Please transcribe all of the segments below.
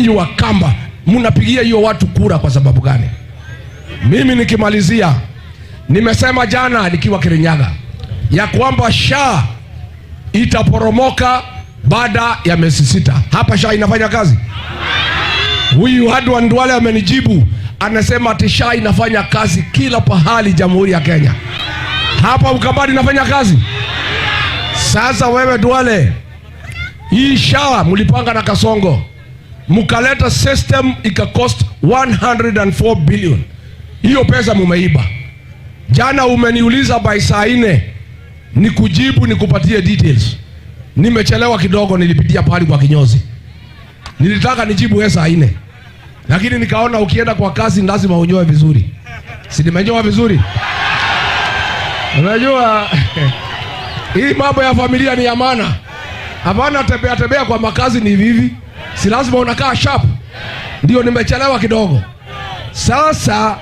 nyinyi wa Kamba mnapigia hiyo watu kura kwa sababu gani? Mimi nikimalizia, nimesema jana nikiwa Kirinyaga ya kwamba SHA itaporomoka baada ya miezi 6. Hapa SHA inafanya kazi? Huyu Edward Duale amenijibu, anasema ati SHA inafanya kazi kila pahali Jamhuri ya Kenya. Hapa Ukambani inafanya kazi? Sasa wewe Duale, hii SHA mlipanga na Kasongo, mkaleta system ikakost 104 billion. Hiyo pesa mumeiba. Jana umeniuliza by saa 4 nikujibu nikupatie details. Nimechelewa kidogo, nilipitia pale kwa kinyozi. Nilitaka nijibu saa 4. Lakini nikaona ukienda kwa kazi lazima unyoe vizuri. Si nimenyoa vizuri? Unajua hii mambo ya familia ni ya maana. Hapana tembea kwa makazi ni hivi. Si lazima unakaa sharp. Ndio nimechelewa kidogo. Sasa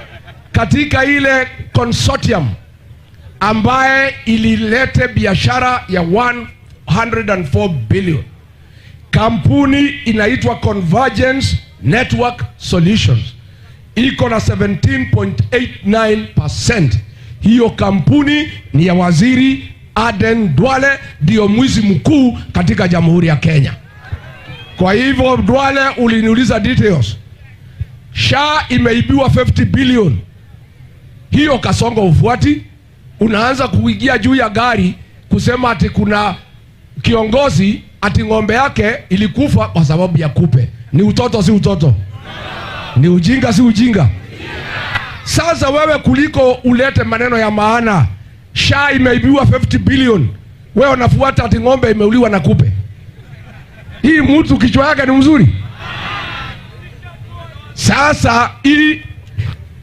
katika ile consortium ambaye ililete biashara ya 104 billion, kampuni inaitwa Convergence Network Solutions iko na 17.89%. Hiyo kampuni ni ya Waziri Aden Duale, ndio mwizi mkuu katika Jamhuri ya Kenya. Kwa hivyo Duale, uliniuliza details. SHA imeibiwa 50 billion. Hiyo Kasongo ufuati, unaanza kuingia juu ya gari kusema ati kuna kiongozi ati ng'ombe yake ilikufa kwa sababu ya kupe. Ni utoto si utoto? Ni ujinga si ujinga? Sasa wewe kuliko ulete maneno ya maana, SHA imeibiwa 50 billion, wewe unafuata ati ng'ombe imeuliwa na kupe. Hii mtu kichwa yake ni mzuri? Sasa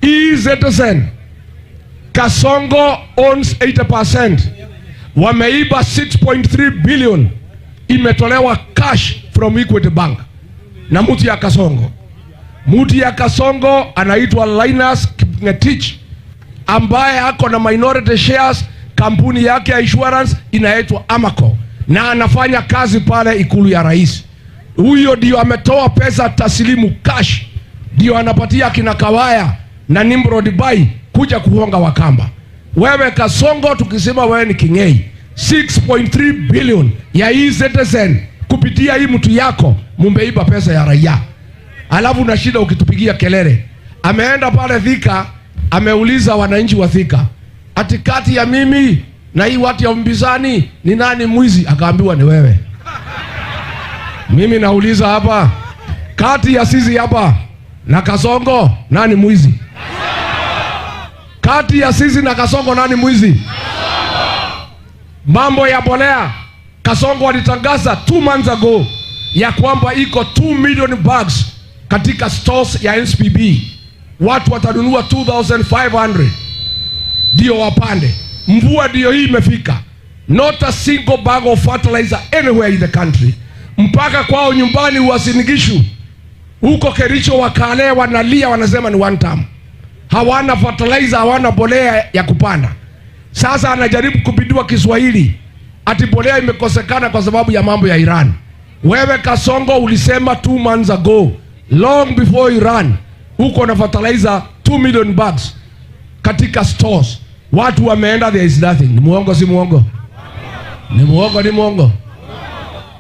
Citizen Kasongo owns 80%. Wameiba 6.3 billion, imetolewa cash from Equity Bank na mtu ya Kasongo. Mtu ya Kasongo anaitwa Linus Kipngetich, ambaye ako na minority shares. Kampuni yake ya insurance inaitwa Amaco na anafanya kazi pale ikulu ya rais. Huyo ndio ametoa pesa taslimu cash, ndio anapatia kina Kawaya na Nimrod Bai kuja kuhonga Wakamba. Wewe Kasongo, tukisema wewe ni kingei, 6.3 billion ya hii Citizen kupitia hii mtu yako mumbeiba pesa ya raia. Alafu na shida ukitupigia kelele. Ameenda pale Thika, ameuliza wananchi wa Thika, ati kati ya mimi na hii watu ya Mbizani ni nani mwizi? Akaambiwa ni wewe. Mimi nauliza hapa, kati ya sisi hapa na Kasongo nani mwizi? Kati ya sisi na Kasongo nani mwizi? Mambo ya mbolea, Kasongo walitangaza 2 months ago ya kwamba iko 2 million bags katika stores ya NSPB. Watu watanunua 2,500 ndio wapande. Mvua ndio hii imefika. Not a single bag of fertilizer anywhere in the country. Mpaka kwao nyumbani Uasin Gishu, huko Kericho wakale wanalia, wanasema ni one time. Hawana fertilizer, hawana mbolea ya kupanda. Sasa anajaribu kupindua Kiswahili ati mbolea imekosekana kwa sababu ya mambo ya Iran. Wewe Kasongo ulisema 2 months ago, long before Iran, huko na fertilizer 2 million bags katika stores. Watu wameenda, there is nothing. Ni muongo si muongo? Ni muongo ni muongo?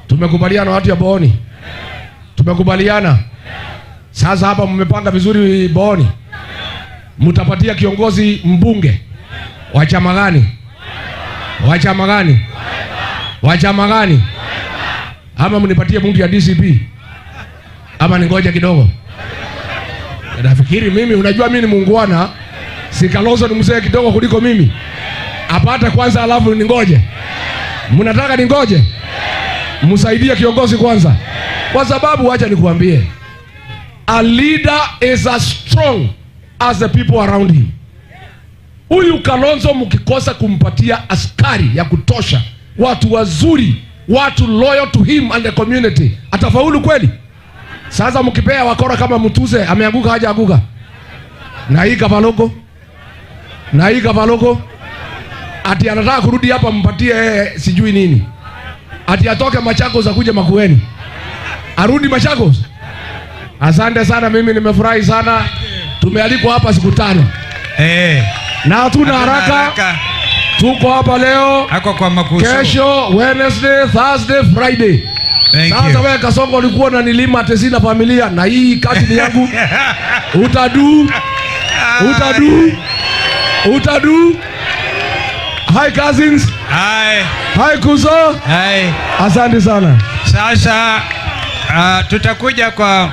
Tumekubaliana watu ya Booni? Tumekubaliana? Sasa hapa mmepanga vizuri Booni. Mtapatia kiongozi mbunge wa chama gani? Wa chama gani? Wa chama gani? Ama mnipatie mtu ya DCP? Ama ningoja kidogo? Nafikiri mimi, unajua mimi ni muungwana, si Kalonzo ni mzee kidogo kuliko mimi. Apate kwanza alafu ningoje. Mnataka ningoje? Msaidie kiongozi kwanza. Kwa sababu acha nikuambie, a leader is as strong as the people around him. Huyu Kalonzo mkikosa kumpatia askari ya kutosha, watu wazuri, watu loyal to him and the community, atafaulu kweli? Sasa mkipea wakora kama Mutuse, ameanguka haja anguka. Na hii Kavalogo, na hii Kavalogo ati anataka kurudi hapa, mpatie sijui nini. Ati atoke Machakos akuje Makueni. Arudi Machakos. Asante sana, mimi nimefurahi sana. Tumealikwa hapa siku 5. Na hatuna haraka. Tuko hapa leo, kwa makusudi. Kesho, Wednesday, Thursday, Friday. Sasa wewe Kasongo ulikuwa unanilima ati sina familia, na hii kazi ni yangu. Utadu. Hi cousins. Hi Kuzo. Hi. Asante sana. Sasa tutakuja kwa